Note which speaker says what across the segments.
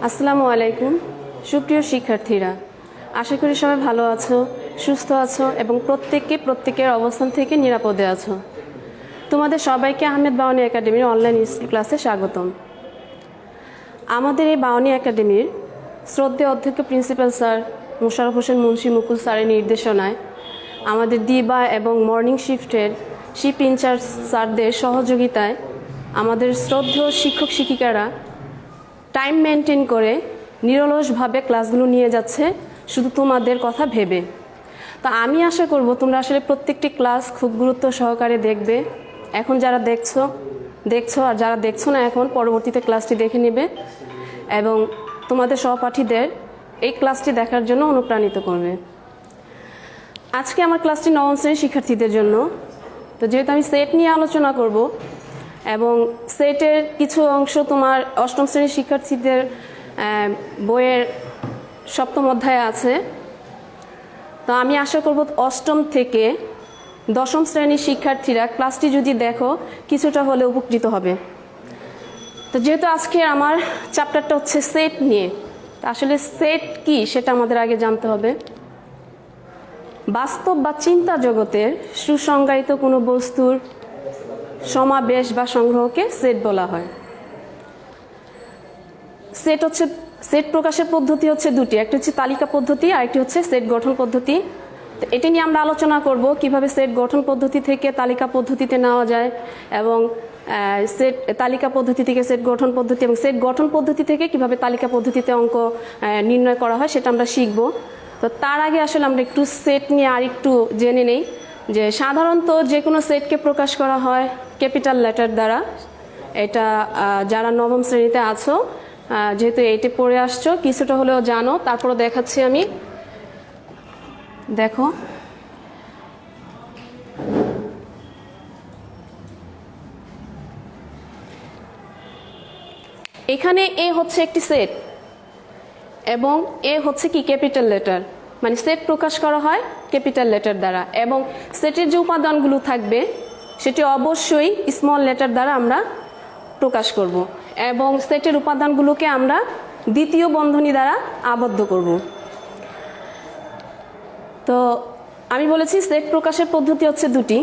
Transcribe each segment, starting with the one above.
Speaker 1: আসসালামু আলাইকুম সুপ্রিয় শিক্ষার্থীরা, আশা করি সবাই ভালো আছো, সুস্থ আছো এবং প্রত্যেকের অবস্থান থেকে নিরাপদে আছো। তোমাদের সবাইকে আহমেদ বাওয়ানি একাডেমির অনলাইন স্কুল ক্লাসে স্বাগতম। আমাদের এই বাওয়ানি একাডেমির শ্রদ্ধেয় অধ্যক্ষ প্রিন্সিপাল স্যার মোশাররফ হোসেন মুন্সি মুকুল স্যারের নির্দেশনায় আমাদের দিবা এবং মর্নিং শিফটের শিপ ইনচার্জ স্যারদের সহযোগিতায় আমাদের শ্রদ্ধেয় শিক্ষক শিক্ষিকারা টাইম মেনটেন করে নিরলসভাবে ক্লাসগুলো নিয়ে যাচ্ছে শুধু তোমাদের কথা ভেবে। তো আমি আশা করব তোমরা আসলে প্রত্যেকটি ক্লাস খুব গুরুত্ব সহকারে দেখবে। এখন যারা দেখছো আর যারা দেখছো না এখন পরবর্তীতে ক্লাসটি দেখে নেবে এবং তোমাদের সহপাঠীদের এই ক্লাসটি দেখার জন্য অনুপ্রাণিত করবে। আজকে আমার ক্লাসটি নবম শ্রেণীর শিক্ষার্থীদের জন্য। তো যেহেতু আমি সেট নিয়ে আলোচনা করব এবং সেটের কিছু অংশ তোমার অষ্টম শ্রেণীর শিক্ষার্থীদের বইয়ের সপ্তম অধ্যায়ে আছে, তো আমি আশা করব অষ্টম থেকে দশম শ্রেণীর শিক্ষার্থীরা ক্লাসটি যদি দেখো কিছুটা হলে উপকৃত হবে। তো যেহেতু আজকে আমার চ্যাপ্টারটা হচ্ছে সেট নিয়ে, তা আসলে সেট কি সেটা আমাদের আগে জানতে হবে। বাস্তব বা চিন্তা জগতের সুসংজ্ঞায়িত কোনো বস্তুর সমাবেশ বা সংগ্রহকে সেট বলা হয়। সেট প্রকাশের পদ্ধতি হচ্ছে দুটি, একটি হচ্ছে তালিকা পদ্ধতি আর একটি হচ্ছে সেট গঠন পদ্ধতি। তো এটি নিয়ে আমরা আলোচনা করব কিভাবে সেট গঠন পদ্ধতি থেকে তালিকা পদ্ধতিতে নেওয়া যায় এবং সেট তালিকা পদ্ধতি থেকে সেট গঠন পদ্ধতি এবং সেট গঠন পদ্ধতি থেকে কিভাবে তালিকা পদ্ধতিতে অঙ্ক নির্ণয় করা হয় সেটা আমরা শিখব। তো তার আগে আসলে আমরা একটু সেট নিয়ে আর একটু জেনে নেই যে সাধারণত যে কোনো সেটকে প্রকাশ করা হয় ক্যাপিটাল লেটার দ্বারা। এটা যারা নবম শ্রেণীতে আছো, যেহেতু এইটি পড়ে আসছো কিছুটা হলেও জানো, তারপরে দেখাচ্ছি আমি। দেখো এখানে এ হচ্ছে একটি সেট এবং এ হচ্ছে কি ক্যাপিটাল লেটার, মানে সেট প্রকাশ করা হয় ক্যাপিটাল লেটার দ্বারা এবং সেটের যে উপাদানগুলো থাকবে সেটি অবশ্যই স্মল লেটার দ্বারা আমরা প্রকাশ করব এবং সেটের উপাদানগুলোকে আমরা দ্বিতীয় বন্ধনী দ্বারা আবদ্ধ করব। তো আমি বলেছি সেট প্রকাশের পদ্ধতি হচ্ছে দুটি,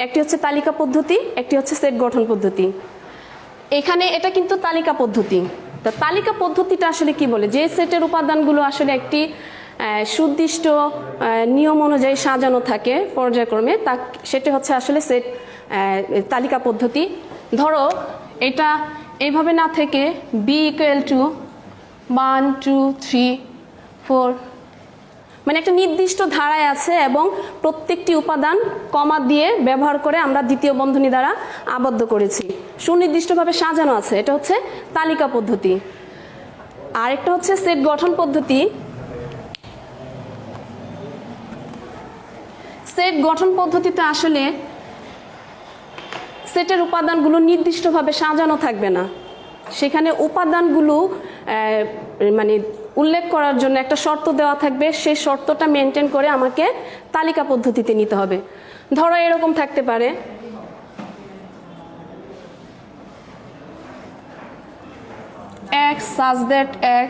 Speaker 1: একটি হচ্ছে তালিকা পদ্ধতি, একটি হচ্ছে সেট গঠন পদ্ধতি। এখানে এটা কিন্তু তালিকা পদ্ধতি। তো তালিকা পদ্ধতিটা আসলে কি বলে, যে সেটের উপাদানগুলো আসলে একটি সুনির্দিষ্ট নিয়ম অনুযায়ী সাজানো থাকে পর্যায়ক্রমে, সেটা হচ্ছে আসলে সেট তালিকা পদ্ধতি। ধরো এটা এইভাবে না থেকে বি ইকুয়াল টু 1 2 3 4 মানে একটা নির্দিষ্ট ধারায় আছে এবং প্রত্যেকটি উপাদান কমা দিয়ে ব্যবহার করে আমরা দ্বিতীয় বন্ধনী দ্বারা আবদ্ধ করেছি, সুনির্দিষ্টভাবে সাজানো আছে, এটা হচ্ছে তালিকা পদ্ধতি। আরেকটা হচ্ছে সেট গঠন পদ্ধতি। সেট গঠন পদ্ধতিতে আসলে সেটের উপাদানগুলো নির্দিষ্টভাবে সাজানো থাকবে না, সেখানে উপাদানগুলো মানে উল্লেখ করার জন্য একটা শর্ত দেওয়া থাকবে, সেই শর্তটা মেনটেন করে আমাকে তালিকা পদ্ধতিতে নিতে হবে। ধরো এরকম থাকতে পারে x such that x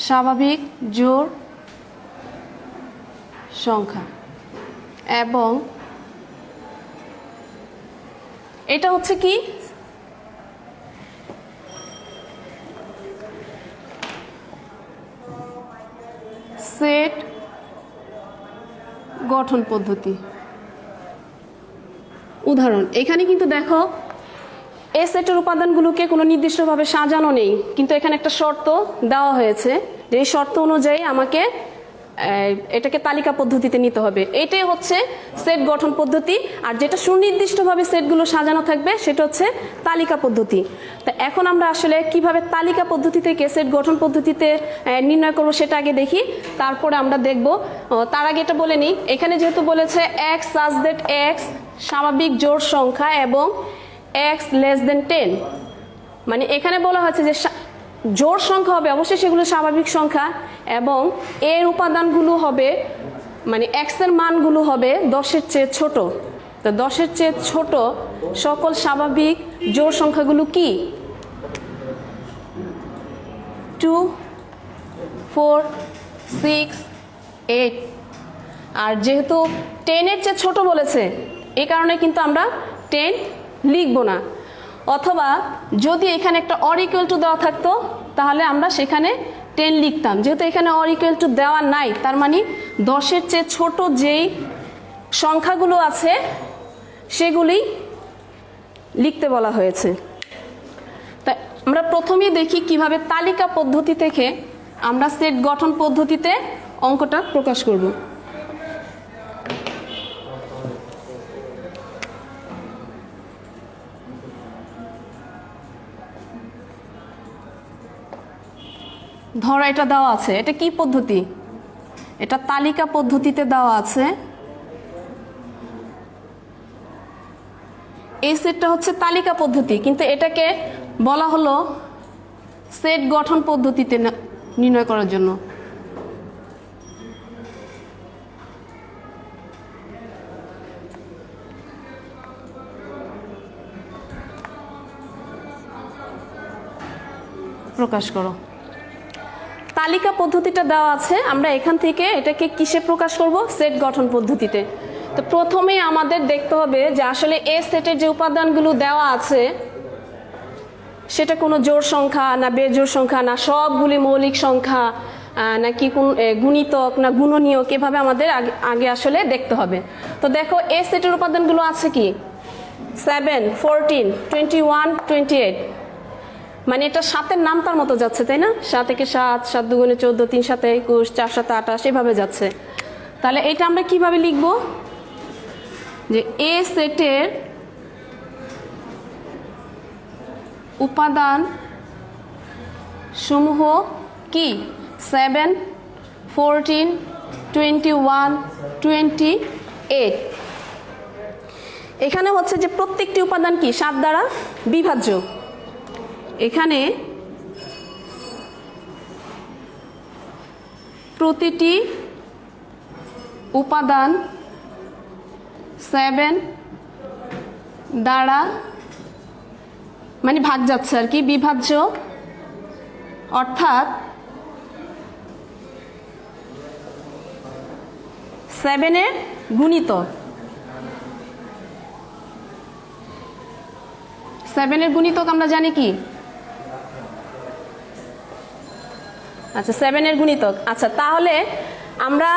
Speaker 1: স্বাভাবিক জোড় সংখ্যা এবং এটা হচ্ছে কি সেট গঠন পদ্ধতি। উদাহরণ এখানে কিন্তু দেখো এ সেটের উপাদানগুলোকে কোনো নির্দিষ্টভাবে সাজানো নেই, কিন্তু এখানে একটা শর্ত দেওয়া হয়েছে যে এই শর্ত অনুযায়ী আমাকে এটাকে তালিকা পদ্ধতিতে নিতে হবে। এটাই হচ্ছে সেট গঠন পদ্ধতি। আর যেটা সুনির্দিষ্টভাবে সেটগুলো সাজানো থাকবে সেটা হচ্ছে তালিকা পদ্ধতি। তো এখন আমরা আসলে কিভাবে তালিকা পদ্ধতি থেকে সেট গঠন পদ্ধতিতে নির্ণয় করব সেটা আগে দেখি, তারপরে আমরা দেখব। তার আগে এটা বলে নিই, এখানে যেহেতু বলেছে x such that x স্বাভাবিক জোড় সংখ্যা এবং x less than 10, মানে এখানে বলা হয়েছে যে জোড় সংখ্যা হবে অবশ্যই সেগুলো স্বাভাবিক সংখ্যা এবং এর উপাদানগুলো হবে মানে x এর মানগুলো হবে 10-এর চেয়ে ছোট। তো তো 10-এর চেয়ে ছোট সকল স্বাভাবিক জোড় সংখ্যাগুলো কি? 2, 4, 6, 8। আর যেহেতু 10-এর চেয়ে ছোট বলেছে এই কারণে কিন্তু আমরা 10 লিখব না, অথবা যদি এখানে একটা অর ইকুয়াল টু দেওয়া থাকতো তাহলে আমরা সেখানে 10 লিখতাম। যেহেতু এখানে অর ইকুয়াল টু দেওয়া নাই, তার মানে 10-এর চেয়ে ছোট যেই সংখ্যাগুলো আছে সেগুলি লিখতে বলা হয়েছে। তাই আমরা প্রথমেই দেখি কিভাবে তালিকা পদ্ধতি থেকে আমরা সেট গঠন পদ্ধতিতে অঙ্কটা প্রকাশ করব। ধরো এটা দেওয়া আছে, এটা কি পদ্ধতি? এটা তালিকা পদ্ধতিতে দেওয়া আছে। এই সেটটা হচ্ছে তালিকা পদ্ধতি, কিন্তু এটাকে বলা হলো সেট গঠন পদ্ধতিতে নির্ণয় করার জন্য। প্রকাশ করো। তালিকা পদ্ধতিটা দেওয়া আছে, আমরা এখান থেকে এটাকে কিসে প্রকাশ করব? সেট গঠন পদ্ধতিতে। তো প্রথমেই আমাদের দেখতে হবে যে আসলে এ সেটের যে উপাদানগুলো দেওয়া আছে সেটা কোনো জোড় সংখ্যা না বেজোড় সংখ্যা, না সবগুলি মৌলিক সংখ্যা, নাকি কোন গুণিতক না গুণনীয়ক, এভাবে আমাদের আগে আসলে দেখতে হবে। তো দেখো এ সেটের উপাদানগুলো আছে কি? 7, 14, 21, 28। মানে এটা 7-এর নাম তার মতো যাচ্ছে, তাই না? 7 একে 7, 7 দুগুণে 14, 3 7 21, 4 7 28 এভাবে যাচ্ছে। তাহলে এটা আমরা কিভাবে লিখব? যে এ সেটের উপাদান সমূহ কি? 7, 14, 21, 28। এখানে হচ্ছে যে প্রত্যেকটি উপাদান কি 7 দ্বারা বিভাজ্য। এখানে প্রতিটি উপাদান 7 দ্বারা মানে ভাগ যাচ্ছে আর কি, বিভাজ্য, অর্থাৎ 7-এর গুণিতক। 7-এর গুণিতক আমরা জানি কি? আচ্ছা, 7-এর গুণিতক। আচ্ছা, তাহলে আমরা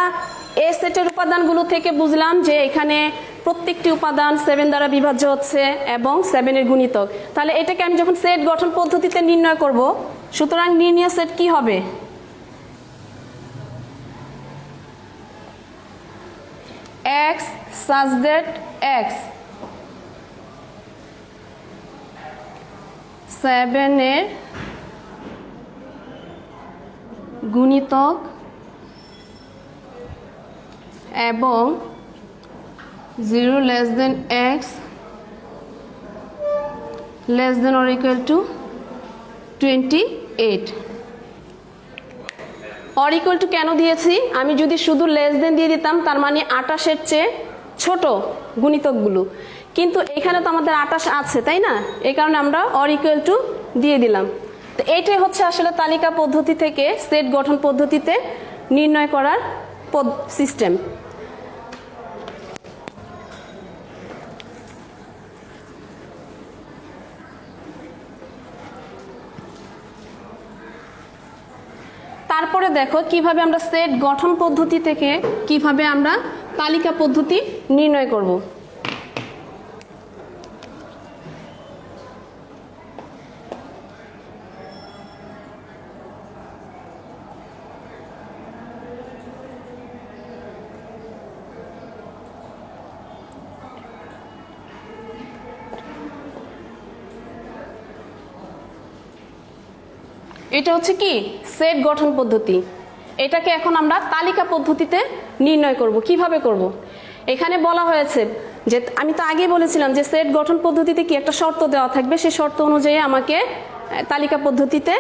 Speaker 1: এ সেটের উপাদানগুলো থেকে বুঝলাম যে এখানে প্রত্যেকটি উপাদান 7 দ্বারা বিভাজ্য হচ্ছে এবং 7-এর গুণিতক। তাহলে এটাকে আমি যখন সেট গঠন পদ্ধতিতে নির্ণয় করব, সুতরাং নির্ণয় সেট কি হবে? x such that x 7-এর গুণিতক এবং 0 less than x less than or equal to 28। or equal to কেন দিয়েছি? আমি যদি শুধু লেস দেন দিয়ে দিতাম তার মানে 28-এর চেয়ে ছোট গুণিতকগুলো, কিন্তু এখানে তো আমাদের 28 আছে, তাই না? এই কারণে আমরা or equal to দিয়ে দিলাম। তো এইটাই হচ্ছে আসলে তালিকা পদ্ধতি থেকে সেট গঠন পদ্ধতিতে নির্ণয় করার সিস্টেম। তারপরে দেখো কিভাবে আমরা সেট গঠন পদ্ধতি থেকে কিভাবে আমরা তালিকা পদ্ধতি নির্ণয় করব। এটা হচ্ছে কি সেট গঠন পদ্ধতি। এটাকে এখন আমরা তালিকা পদ্ধতিতে নির্ণয় করব। কিভাবে করব? এখানে বলা হয়েছে যে আমি তো আগেই বলেছিলাম যে সেট গঠন পদ্ধতিতে কি একটা শর্ত দেওয়া থাকবে, সেই শর্ত অনুযায়ী আমাকে তালিকা পদ্ধতিতে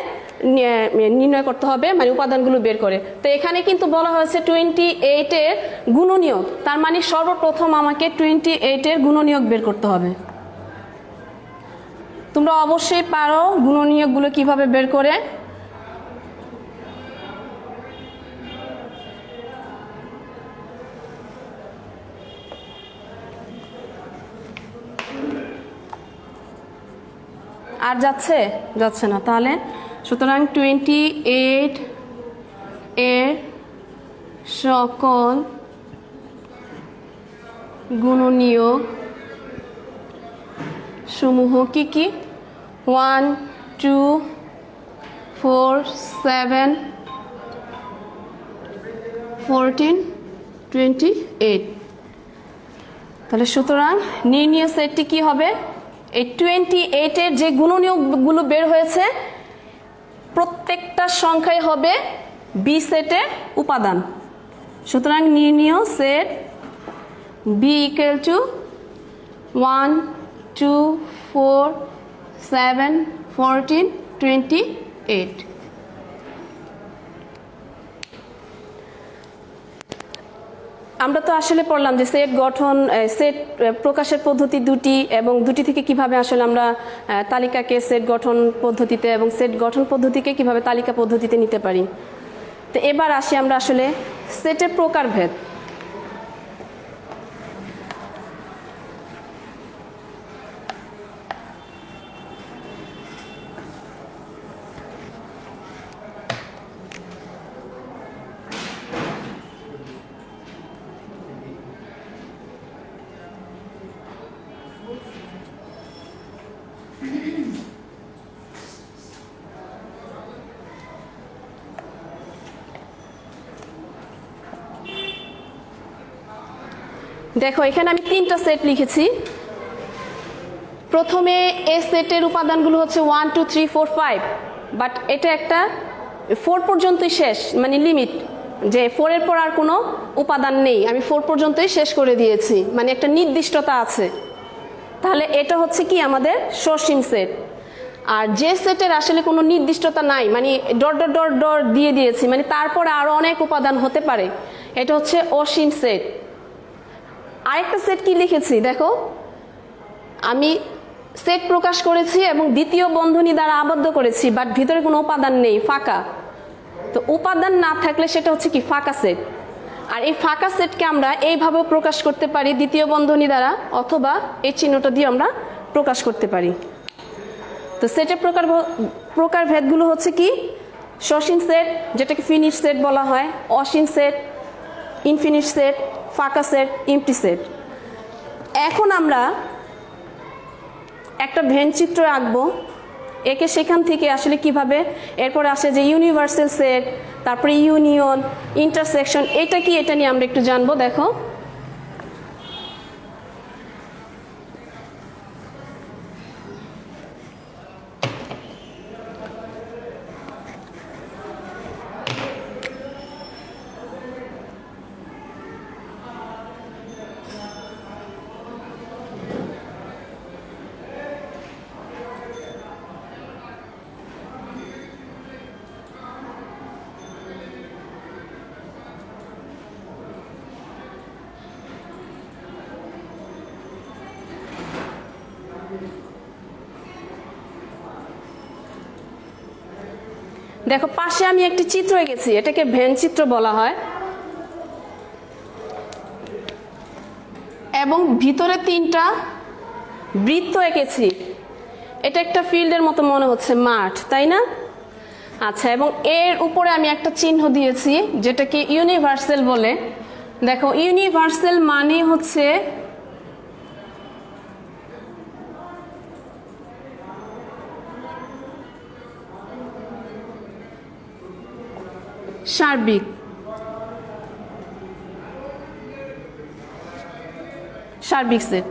Speaker 1: নির্ণয় করতে হবে, মানে উপাদানগুলো বের করে। তো এখানে কিন্তু বলা হয়েছে 28-এর গুণনীয়ক, তার মানে সর্বপ্রথম আমাকে 28-এর গুণনীয়ক বের করতে হবে। তোমরা অবশ্যই পারো গুণনীয়কগুলো কিভাবে বের করে। আর যাচ্ছে না, তাহলে সুতরাং 28 এর সকল গুণনীয়ক সমূহ কি কি? 1, 2, 4, 7, 14, 28। তাহলে সুতরাং নির্ণীয় সেটটি কি হবে? এই 28-এর যে গুণনীয়কগুলো বের হয়েছে প্রত্যেকটা সংখ্যাই হবে বি সেটের উপাদান। সুতরাং নির্ণীয় সেট বি ইকুয়াল টু 1, 2, 4, 7, 14, 28। আমরা তো আসলে পড়লাম যে সেট গঠন, সেট প্রকাশের পদ্ধতি দুটি, এবং দুটি থেকে কিভাবে আসলে আমরা তালিকাকে সেট গঠন পদ্ধতিতে এবং সেট গঠন পদ্ধতিকে কিভাবে তালিকা পদ্ধতিতে নিতে পারি। তো এবার আসি আমরা আসলে সেটের প্রকারভেদ। দেখো এখানে আমি 3টা সেট লিখেছি। প্রথমে এ সেটের উপাদানগুলো হচ্ছে 1, 2, 3, 4, 5, বাট এটা একটা 4 পর্যন্তই শেষ, মানে লিমিট, যে 4 এর পর আর কোনো উপাদান নেই, আমি 4 পর্যন্তই শেষ করে দিয়েছি, মানে একটা নির্দিষ্টতা আছে। তাহলে এটা হচ্ছে কি আমাদের সসীম সেট। আর যে সেটের আসলে কোনো নির্দিষ্টতা নাই, মানে ডট ডট ডট ডট দিয়ে দিয়েছি, মানে তারপরে আরও অনেক উপাদান হতে পারে, এটা হচ্ছে অসীম সেট। আরেকটা সেট কি লিখেছি দেখো, আমি সেট প্রকাশ করেছি এবং দ্বিতীয় বন্ধনী দ্বারা আবদ্ধ করেছি, বাট ভিতরে কোনো উপাদান নেই, ফাঁকা। তো উপাদান না থাকলে সেটা হচ্ছে কি ফাঁকা সেট। আর এই ফাঁকা সেটকে আমরা এইভাবেও প্রকাশ করতে পারি দ্বিতীয় বন্ধনী দ্বারা, অথবা এই চিহ্নটা দিয়ে আমরা প্রকাশ করতে পারি। তো সেটের প্রকারভেদগুলো হচ্ছে কি? সসীম সেট, যেটাকে ফিনিশ সেট বলা হয়, অসীম সেট, ইনফিনিট সেট, ফাঁকা সেট, এমটি সেট। এখন আমরা একটা ভেন চিত্র আঁকবো, একে সেখান থেকে আসলে কিভাবে এরপরে আসে যে ইউনিভার্সাল সেট, তারপরে ইউনিয়ন, ইন্টারসেকশন, এটা কি, এটা নিয়ে আমরা একটু জানবো। দেখো দেখো পাশে আমি একটি চিত্র এঁকেছি, এটাকে ভেন চিত্র বলা হয়, এবং ভিতরে 3টা বৃত্ত এঁকেছি। এটা একটা ফিল্ডের মতো মনে হচ্ছে, মাঠ, তাই না? আচ্ছা, এবং এর উপরে আমি একটা চিহ্ন দিয়েছি যেটাকে ইউনিভার্সাল বলে। দেখো ইউনিভার্সাল মানে হচ্ছে সার্বিক। সার্বিক সেট।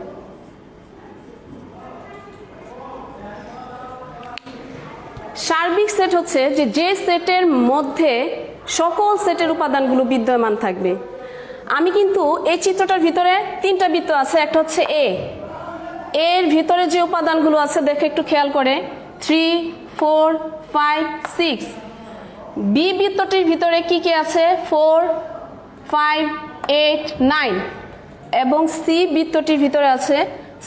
Speaker 1: সার্বিক সেট হচ্ছে যে সেটের মধ্যে সকল সেটের উপাদানগুলো বিদ্যমান থাকবে। আমি কিন্তু এই চিত্রটার ভিতরে 3টা বৃত্ত আছে, একটা হচ্ছে এর ভিতরে যে উপাদানগুলো আছে দেখো একটু খেয়াল করে, 3, 4 5 6 বি বৃত্তটির ভিতরে কি কি আছে 4 5 8 9 এবং সি বৃত্তটির ভিতরে আছে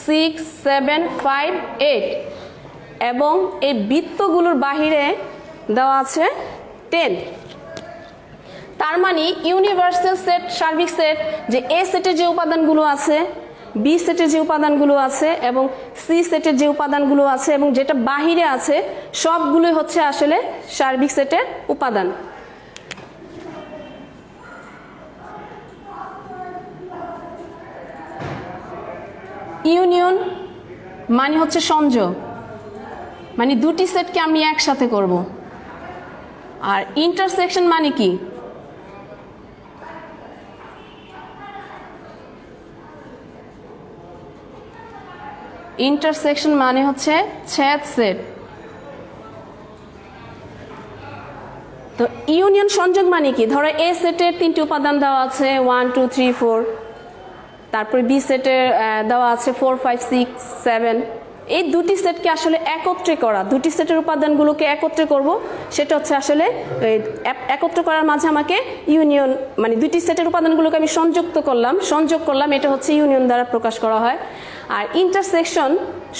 Speaker 1: 6 7 5 8 এবং এই বৃত্তগুলোর বাহিরে দেওয়া আছে 10 তার মানে ইউনিভার্সাল সেট সার্বিক সেট যে এ সেটের যে উপাদানগুলো আছে বি সেটের যে উপাদানগুলো আছে এবং সি সেটের যে উপাদানগুলো আছে এবং যেটা বাহিরে আছে সবগুলোই হচ্ছে আসলে সার্বিক সেটের উপাদান ইউনিয়ন মানে হচ্ছে সংযোগ মানে দুটি সেটকে আমি একসাথে করব আর ইন্টারসেকশন মানে কি ইন্টারসেকশন মানে হচ্ছে ছেদ সেট তো ইউনিয়ন সংযোগ মানে কি ধরো এ সেটের তিনটি উপাদান দেওয়া আছে 1 2 3 4 তারপরে বি সেটের দেওয়া আছে 4 5 6 7 এই দুটি সেটকে আসলে একত্রে করা দুটি সেটের উপাদানগুলোকে একত্রে করব সেটা হচ্ছে আসলে একত্র করার মাঝে আমাকে ইউনিয়ন মানে দুটি সেটের উপাদানগুলোকে আমি সংযোগ করলাম এটা হচ্ছে ইউনিয়ন দ্বারা প্রকাশ করা হয় আর ইন্টারসেকশন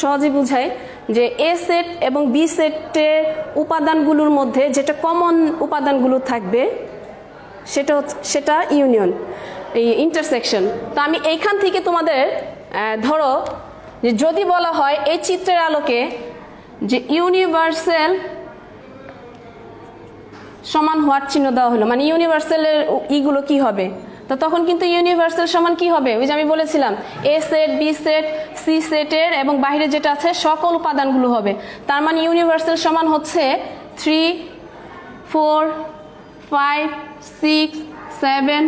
Speaker 1: সহজে বোঝায় যে এ সেট এবং বি সেটের উপাদানগুলোর মধ্যে যেটা কমন উপাদানগুলো থাকবে সেটা ইউনিয়ন এই ইন্টারসেকশন তো আমি এইখান থেকে তোমাদের ধরো যে যদি বলা হয় এই চিত্রের আলোকে যে ইউনিভার্সাল সমান হোয়াট চিহ্ন দেওয়া হলো মানে ইউনিভার্সালের ইগুলো কি হবে তো তখন কিন্তু ইউনিভার্সাল সমান কি হবে ওই যে আমি বলেছিলাম এ সেট বি সেট সি সেটের এবং বাইরে যেটা আছে সকল উপাদানগুলো হবে তার মানে ইউনিভার্সাল সমান হচ্ছে 3 4 5 6 7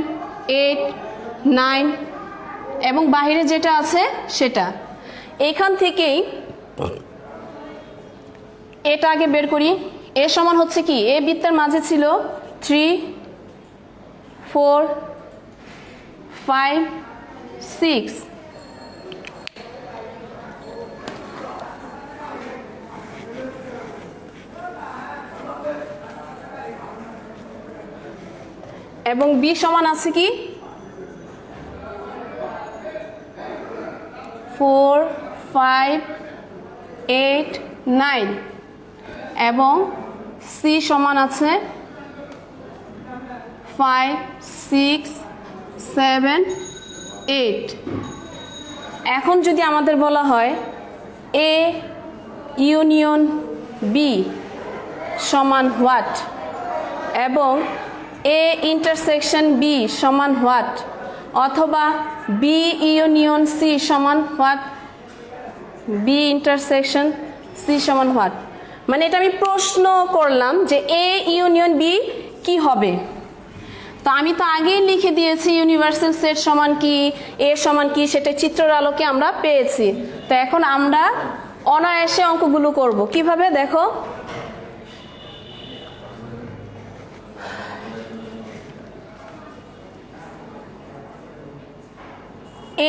Speaker 1: 8 9 এবং বাইরে যেটা আছে সেটা এখান থেকেই এটা আগে বের করি এ সমান হচ্ছে কি এ বৃত্তের মাঝে ছিল 3 4 5 6 এবং বি সমান আছে কি 4 5 8 9 এবং সি সমান আছে 5 6 7 8 এখন যদি আমাদের বলা হয় এ ইউনিয়ন বি সমান হোয়াট এবং এ ইন্টারসেকশন বি সমান হোয়াট অথবা বি ইউনিয়ন সি সমান হোয়াট বি ইন্টারসেকশন সি সমান হোয়াট মানে এটা আমি প্রশ্ন করলাম যে এ ইউনিয়ন বি কি হবে তো আমি তো আগেই লিখে দিয়েছি ইউনিভার্সাল সেট সমান কি এ সমান কি সেটা চিত্রের আলোকে আমরা পেয়েছি তো এখন আমরা অনায়াসে অঙ্কগুলো করব কিভাবে দেখো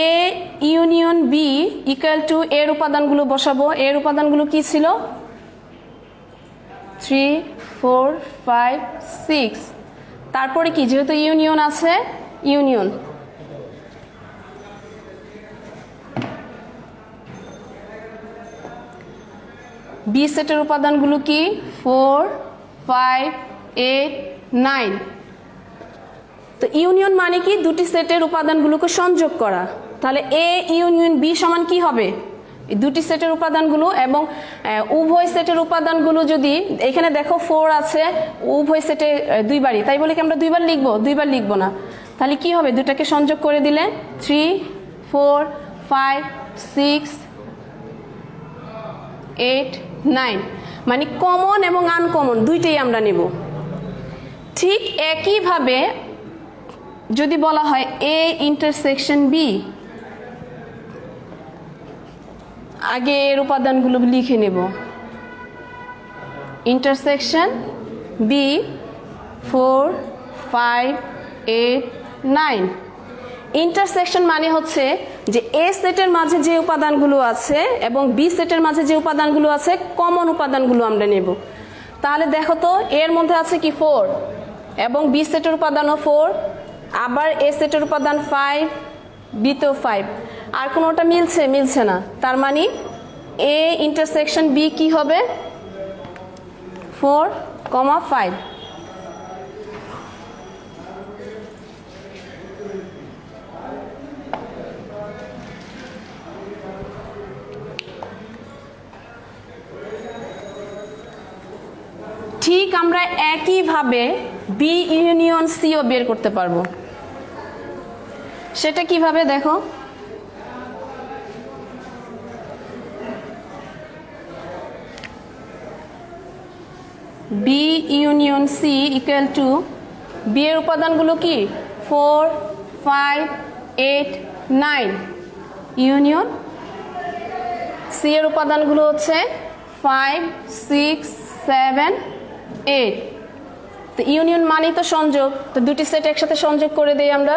Speaker 1: A union B equal to এর উপাদানগুলো বসাবো এর উপাদানগুলো কি ছিল 3 4 5 6 তারপরে কি যেহেতু ইউনিয়ন আছে ইউনিয়ন বি সেটের উপাদানগুলো কি 4 5 8 9 তো ইউনিয়ন মানে কি দুটি সেটের উপাদানগুলোকে সংযোগ করা তাহলে এ ইউনিয়ন বি সমান কি হবে এই দুটি সেটের উপাদানগুলো এবং উভয় সেটের উপাদানগুলো যদি এখানে দেখো 4 আছে উভয় সেটে দুইবারই তাই বলে কি আমরা দুইবার লিখবো না তাহলে কি হবে দুটাকে সংযোগ করে দিলে 3 4 5 6 8 9 মানে কমন এবং আনকমন দুইটাই আমরা নেব ঠিক একইভাবে যদি বলা হয় এ ইন্টারসেকশন বি আগে এর উপাদানগুলো লিখে নেব ইন্টারসেকশন বি 4 5 8 9 ইন্টারসেকশন মানে হচ্ছে যে এ সেটের মাঝে যে উপাদানগুলো আছে এবং বি সেটের মাঝে যে উপাদানগুলো আছে কমন উপাদানগুলো আমরা নেব। তাহলে দেখো তো এর মধ্যে আছে কি 4 এবং বি সেটের উপাদানও 4, আবার এ সেটের উপাদান 5, বিতেও 5, আর কোনোটা মিলছে না। তার মানে এ ইন্টারসেকশন বি কি হবে 4, 5। ঠিক আমরা একইভাবে বি ইউনিয়ন সিও বের করতে পারবো। সেটা কিভাবে দেখো, B union C equal to B এর উপাদানগুলো কি 4, 5, 8, 9 ইউনিয়ন সি এর উপাদানগুলো হচ্ছে 5, 6, 7, 8। তো ইউনিয়ন মানে তো সংযোগ, তো দুটি সেট একসাথে সংযোগ করে দেই আমরা,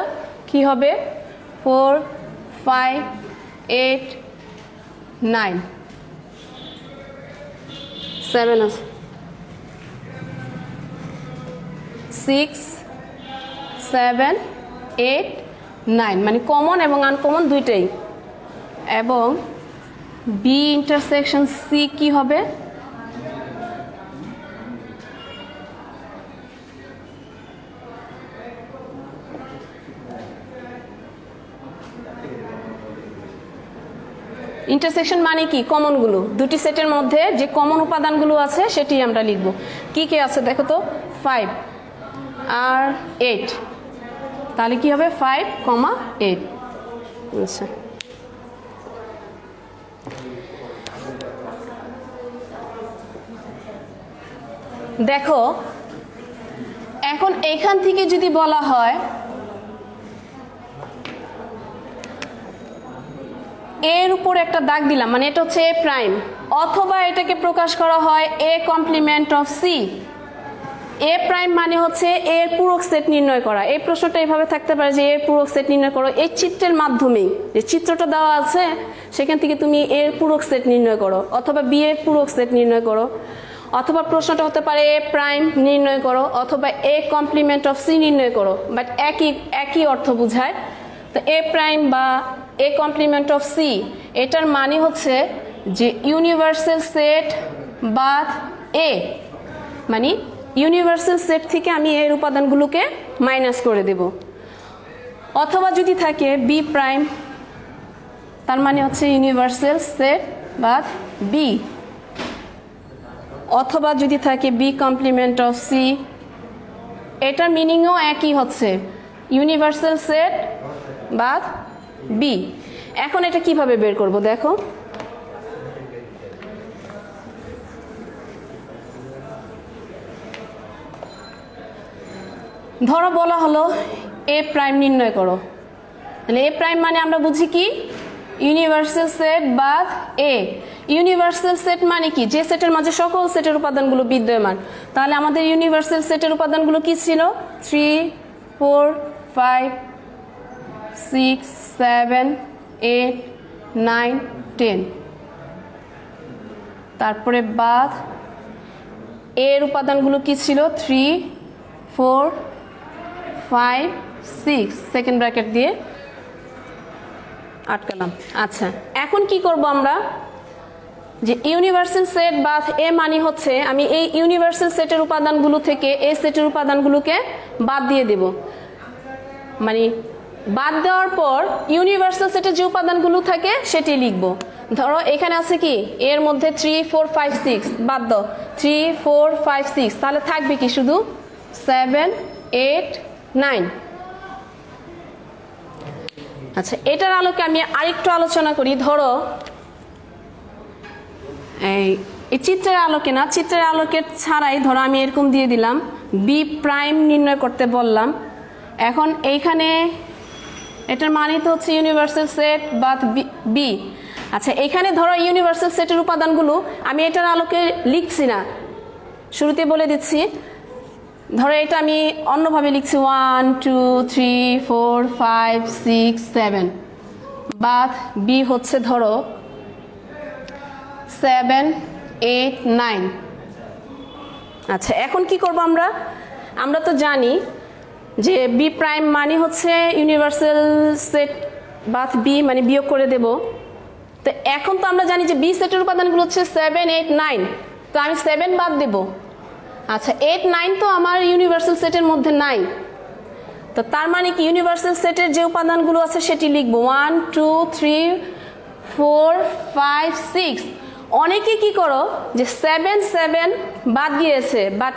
Speaker 1: কি হবে 4, 5, 8, 9, 7 আছে, 6, 7, 8, 9 মানে কমন এবং আনকমন দুইটাই। এবং বি ইন্টারসেকশন সি কি হবে ইন্টারসেকশন মানে কি কমনগুলো, দুটি সেটের মধ্যে যে কমন উপাদানগুলো আছে সেটি আমরা লিখব। কি কি আছে দেখো তো 5 আর 8, তাহলে কি হবে 5, 8। আচ্ছা দেখো এখন এখান থেকে যদি বলা হয় এর উপর একটা দাগ দিলাম, মানে এটা হচ্ছে এ প্রাইম, অথবা এটাকে প্রকাশ করা হয় A complement of C. A prime মানে হচ্ছে এর পূরক সেট নির্ণয় করা। এই প্রশ্নটা এইভাবে থাকতে পারে যে এর পূরক সেট নির্ণয় করো, এই চিত্রের মাধ্যমেই যে চিত্রটা দেওয়া আছে সেখান থেকে তুমি এর পূরক সেট নির্ণয় করো, অথবা বি এর পূরক সেট নির্ণয় করো, অথবা প্রশ্নটা হতে পারে এ প্রাইম নির্ণয় করো, অথবা এ কমপ্লিমেন্ট অফ সি নির্ণয় করো, বাট একই অর্থ বোঝায়। তো এ প্রাইম বা এ কমপ্লিমেন্ট অফ সি এটার মানে হচ্ছে যে ইউনিভার্সাল সেট বাদ এ, মানে ইউনিভার্সাল সেট থেকে আমি এর উপাদানগুলোকে মাইনাস করে দেব। অথবা যদি থাকে বি প্রাইম, তার মানে হচ্ছে ইউনিভার্সাল সেট বাদ বি, অথবা যদি থাকে বি কমপ্লিমেন্ট অফ সি, এটার মিনিংও একই হচ্ছে ইউনিভার্সাল সেট বাদ বি। এখন এটা কিভাবে বের করব দেখো, ধরো বলা হলো এ প্রাইম নির্ণয় করো, তাহলে এ প্রাইম মানে আমরা বুঝি কি ইউনিভার্সাল সেট বাদ এ। ইউনিভার্সাল সেট মানে কি যে সেটের মাঝে সকল সেটের উপাদানগুলো বিদ্যমান। তাহলে আমাদের ইউনিভার্সাল সেটের উপাদানগুলো কি ছিল 3, 4, 5, 6, 7, 8, 9, 10। তারপরে বাদ এর উপাদানগুলো কি ছিল 3, 4, 5, 6 সেকেন্ড ব্র্যাকেট দিয়ে আটকালাম। আচ্ছা এখন কি করব আমরা, যে ইউনিভার্সাল সেট বাদ এ মানে হচ্ছে আমি এই ইউনিভার্সাল সেটের উপাদানগুলো থেকে এই সেটের উপাদানগুলোকে বাদ দিয়ে দেব। মানে বাদ দেওয়ার পর ইউনিভার্সাল সেটের যে উপাদানগুলো থাকে সেটি লিখব। ধরো এখানে আছে কি এর মধ্যে 3, 4, 5, 6 বাদ দাও, 3, 4, 5, 6, তাহলে থাকবে কি শুধু 7, 8, 9। আচ্ছা এটার আলোকে আমি আরেকটু আলোচনা করি। ধরো এই চিত্রের আলোকে না, চিত্রের আলোকে ছাড়াই ধরো আমি এরকম দিয়ে দিলাম বি প্রাইম নির্ণয় করতে বললাম। এখন এইখানে এটার মানে তো হচ্ছে ইউনিভার্সাল সেট বা বি। আচ্ছা এখানে ধরো ইউনিভার্সাল সেটের উপাদানগুলো আমি এটার আলোকে লিখছি না, শুরুতে বলে দিচ্ছি। ধরো এটা আমি অন্যভাবে লিখছি 1, 2, 3, 4, 5, 6, 7 বাদ বি হচ্ছে ধরো 7, 8, 9। আচ্ছা, এখন কি করব আমরা? আমরা তো জানি যে বি প্রাইম মানে হচ্ছে ইউনিভার্সাল সেট বাদ বি, মানে বিয়োগ করে দেব। তো এখন তো আমরা জানি যে বি সেটের উপাদানগুলো হচ্ছে 7, 8, 9। তো আমি 7 বাদ দেব। আচ্ছা, 8, 9 তো আমার ইউনিভার্সাল সেটের মধ্যে নাই। তো তার মানে কি ইউনিভার্সাল সেটের যে উপাদানগুলো আছে সেটি লিখব 1, 2, 3, 4, 5, 6। অনেকে কি করো যে 7, 7 বাদ দিয়েছে, বাট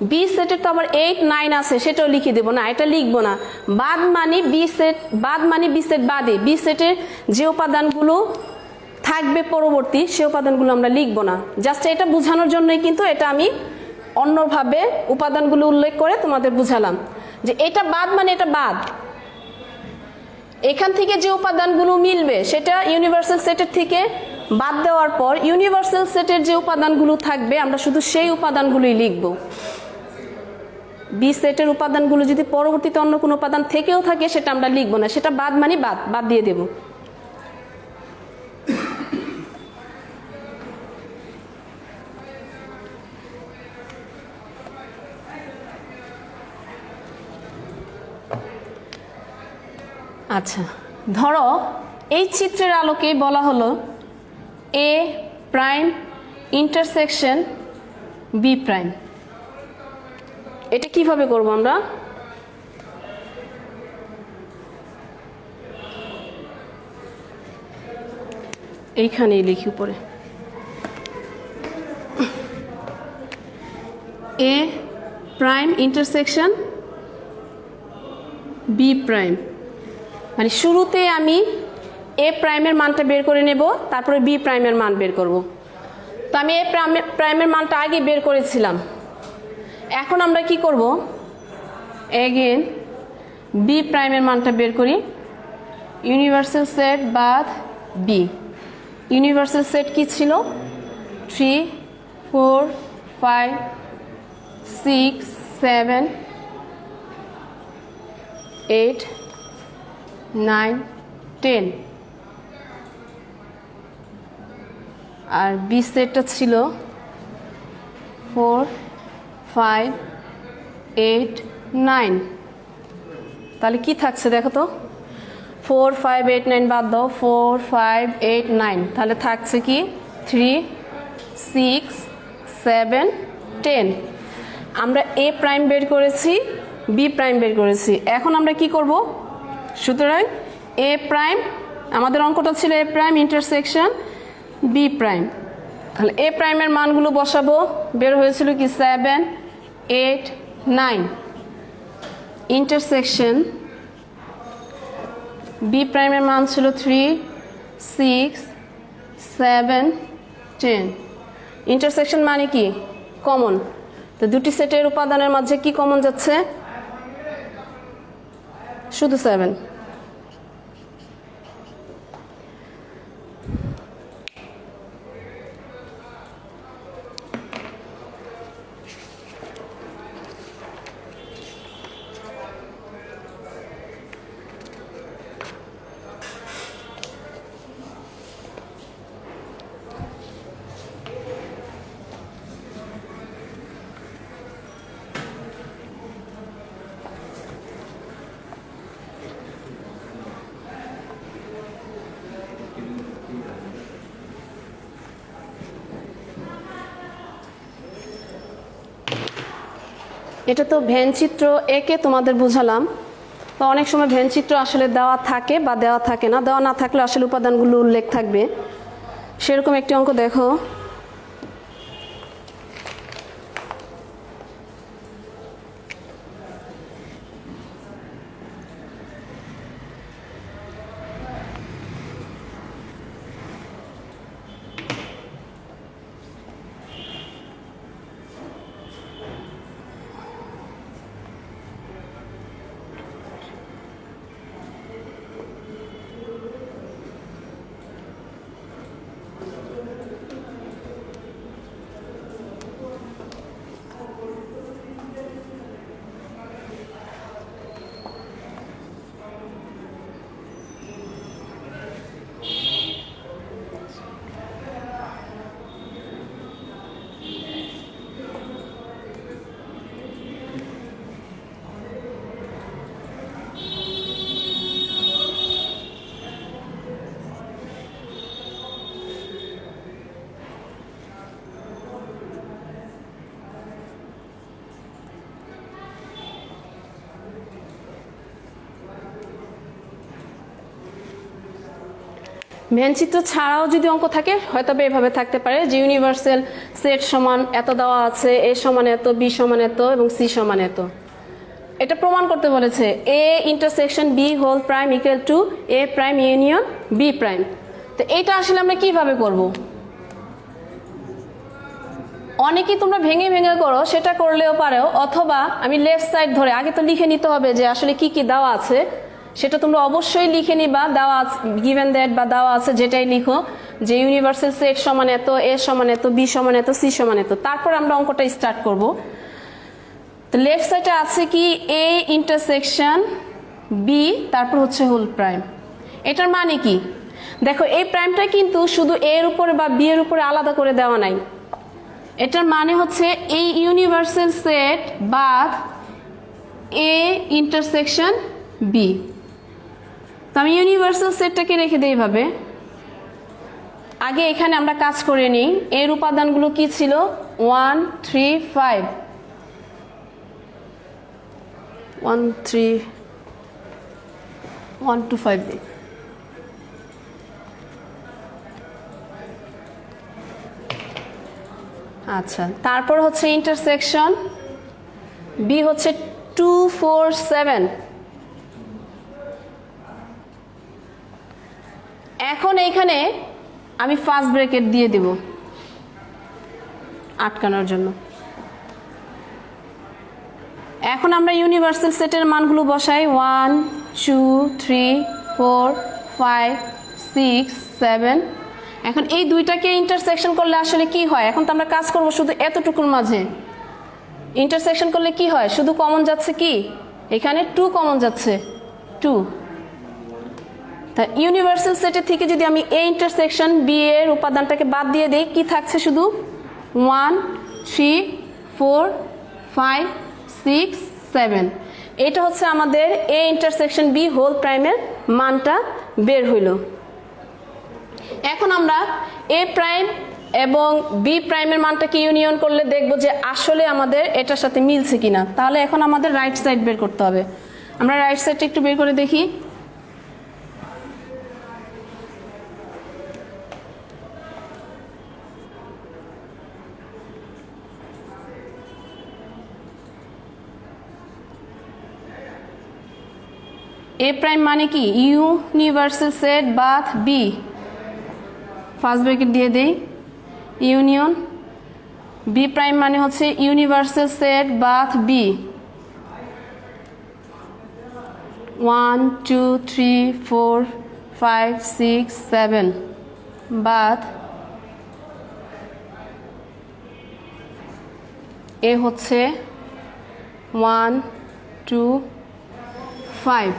Speaker 1: বি সেটের তো আবার 8, 9 আছে, সেটাও লিখে দেবো না, এটা লিখবো না। বাদ মানে বি সেট, বাদ মানে বি সেট বাদে বি সেটের যে উপাদানগুলো থাকবে পরবর্তী সে উপাদানগুলো আমরা লিখবো না। জাস্ট এটা বোঝানোর জন্যই কিন্তু এটা আমি অন্যভাবে উপাদানগুলো উল্লেখ করে তোমাদের বুঝালাম যে এটা বাদ মানে এটা বাদ। এখান থেকে যে উপাদানগুলো মিলবে সেটা ইউনিভার্সাল সেটের থেকে বাদ দেওয়ার পর ইউনিভার্সাল সেটের যে উপাদানগুলো থাকবে আমরা শুধু সেই উপাদানগুলোই লিখব। বি সেটের উপাদানগুলো যদি পরবর্তীতে অন্য কোনো উপাদান থেকেও থাকে সেটা আমরা লিখবো না, সেটা বাদ মানে বাদ, বাদ দিয়ে দেব। আচ্ছা, ধরো এই চিত্রের আলোকে বলা হলো এ প্রাইম ইন্টারসেকশন বি প্রাইম। এটা কিভাবে করব আমরা? এইখানেই লিখি উপরে এ প্রাইম ইন্টারসেকশন বি প্রাইম, মানে শুরুতে আমি এ প্রাইমের মানটা বের করে নেব, তারপরে বি প্রাইমের মান বের করব। তো আমি এ প্রাইমের মানটা আগে বের করেছিলাম। এখন আমরা কি করব? এগেন বি প্রাইমের মানটা বের করি। ইউনিভার্সাল সেট বাদ বি। ইউনিভার্সাল সেট কি ছিল? 3, 4, 5, 6, 7, 8, 9, 10। আর বি সেটটা ছিল 4, 5, 8, 9। তাহলে কি থাকছে দেখো তো? 4, 5, 8, 9 বাদ দাও। 4, 5, 8, 9, তাহলে থাকছে কি 3, 6, 7, 10। আমরা এ প্রাইম বের করেছি, বি প্রাইম বের করেছি। এখন আমরা কি করব? সুতরাং এ প্রাইম, আমাদের অঙ্কটা ছিল এ প্রাইম ইন্টারসেকশন বি প্রাইম। তাহলে এ প্রাইমের মানগুলো বসাবো। বের হয়েছিল কি 7, 8, 9। ইন্টারসেকশন বি প্রাইমের মান ছিল 3, 6, 7, 10। ইন্টারসেকশন মানে কি? কমন। তো দুটি সেটের উপাদানের মাঝে কি কমন যাচ্ছে? শুধু 7। এটা তো ভেন চিত্র একে তোমাদের বোঝালাম। তো অনেক সময় ভেন চিত্র আসলে দেওয়া থাকে বা দেওয়া থাকে না। দেওয়া না থাকলে আসলে উপাদানগুলো উল্লেখ থাকবে। সেরকম একটি অঙ্ক দেখো। ভেনচিত্র ছাড়াও যদি অঙ্ক থাকে হয়তো এভাবে থাকতে পারে যে ইউনিভার্সাল সেট সমান এত দেওয়া আছে, এ সমান এত, বি সমান এত এবং সি সমান এত। এটা প্রমাণ করতে বলেছে A intersection B whole prime equal to A prime union B prime. তো এটা আসলে আমরা কিভাবে করব? অনেকেই তোমরা ভেঙে ভেঙে করো, সেটা করলেও পারো, অথবা আমি লেফট সাইড ধরে আগে তো লিখে নিতে হবে যে আসলে কি কি দেওয়া আছে, সেটা তোমরা অবশ্যই লিখে নিবা। দেওয়া গিভেন দ্যাট বা দেওয়া আছে যেটাই লিখো যে ইউনিভার্সাল সেট সমান এত, এ সমান এত, বি সমান এত, সি সমান এত, তারপর আমরা অঙ্কটা স্টার্ট করব। তো লেফট সাইডে আছে কি এ ইন্টারসেকশন বি, তারপর হচ্ছে হোল প্রাইম। এটার মানে কি দেখো, এই প্রাইমটা কিন্তু শুধু এ এর উপরে বা বি এর উপরে আলাদা করে দেওয়া নাই। এটার মানে হচ্ছে এই ইউনিভার্সাল সেট বা এ ইন্টারসেকশন বি। তো আমি ইউনিভার্সাল সেটটাকে রেখে দিই এভাবে। আগে এখানে আমরা কাজ করে নিই। এর উপাদানগুলো কি ছিল? 1 3 5 1 3 1 2 5 দিই। আচ্ছা, তারপর হচ্ছে ইন্টারসেকশন বি হচ্ছে 2 4 7। এখন এইখানে আমি ফার্স্ট ব্র্যাকেট দিয়ে দিব আটকানোর জন্য। এখন আমরা ইউনিভার্সাল সেটের মানগুলো বসাই 1 2 3 4 5 6 7। এখন এই দুইটাকে ইন্টারসেকশন করলে আসলে কি হয়? এখন তো আমরা কাজ করব শুধু এতটুকুর মাঝে। ইন্টারসেকশন করলে কি হয়? শুধু কমন যাচ্ছে কি এখানে 2 কমন যাচ্ছে 2। তা ইউনিভার্সাল সেটের থেকে যদি আমি এ ইন্টারসেকশন বি এর উপাদানটাকে বাদ দিয়ে দেই, কি থাকছে? শুধু 1 3 4 5 6 7। এটা হচ্ছে আমাদের এ ইন্টারসেকশন বি হোল প্রাইমের মানটা বের হইল। এখন আমরা এ প্রাইম এবং বি প্রাইমের মানটাকে ইউনিয়ন করলে দেখব যে আসলে আমাদের এটার সাথে মিলছে কিনা। তাহলে এখন আমাদের রাইট সাইড বের করতে হবে। আমরা রাইট সাইডটা একটু বের করে দেখি। এ প্রাইম মানে কি? ইউনিভার্সাল সেট বাথ বি, ফার্স্ট ব্র্যাকেট দিয়ে দেই, ইউনিয়ন। বি প্রাইম মানে হচ্ছে ইউনিভার্সাল সেট বাথ বি, 1 2 3 4 5 6 7 বাথ এ হচ্ছে 1 2 5।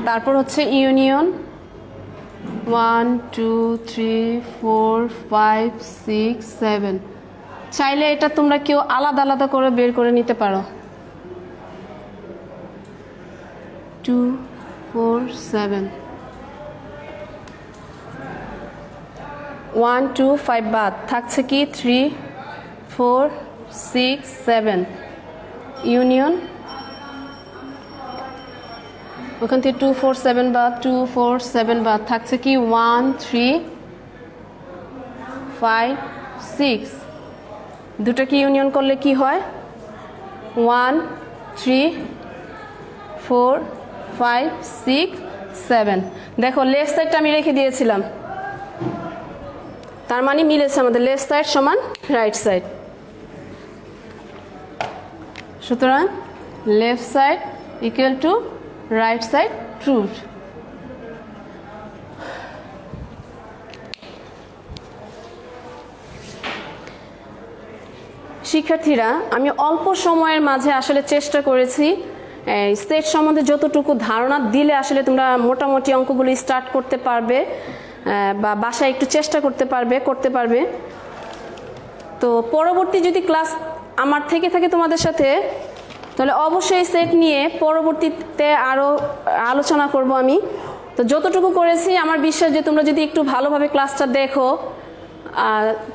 Speaker 1: তারপর হচ্ছে ইউনিয়ন 1 2 3 4 5 6 7। চাইলে এটা তোমরা কেউ আলাদা আলাদা করে বের করে নিতে পারো। 2 4 7 1 2 5 বাদ থাকছে কি 3 4 6 7 ইউনিয়ন। ওখান থেকে 2 4 7 বাদ, 2 4 7 বাদ থাকছে কি 1 3 5 6। দুটাকে ইউনিয়ন করলে কি হয়? 1 3 4 5 6 7। দেখো লেফট সাইডটা আমি রেখে দিয়েছিলাম, তার মানে মিলেছে আমাদের লেফট সাইড সমান রাইট সাইড। সুতরাং left side equal to right side true. শিক্ষার্থীরা, আমি অল্প সময়ের মাঝে আসলে চেষ্টা করেছি সেট সম্বন্ধে যতটুকু ধারণা দিলে আসলে তোমরা মোটামুটি অঙ্কগুলো স্টার্ট করতে পারবে বা বাসায় একটু চেষ্টা করতে পারবে। তো পরবর্তী যদি ক্লাস আমার থেকে থাকে তোমাদের সাথে, তাহলে অবশ্যই সেট নিয়ে পরবর্তীতে আরও আলোচনা করব আমি। তো যতটুকু করেছি আমার বিশ্বাস যে তোমরা যদি একটু ভালোভাবে ক্লাসটা দেখো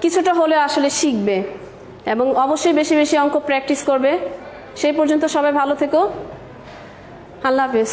Speaker 1: কিছুটা হলে আসলে শিখবে, এবং অবশ্যই বেশি বেশি অঙ্ক প্র্যাকটিস করবে। সেই পর্যন্ত সবাই ভালো থেকো। আল্লাহ হাফেজ।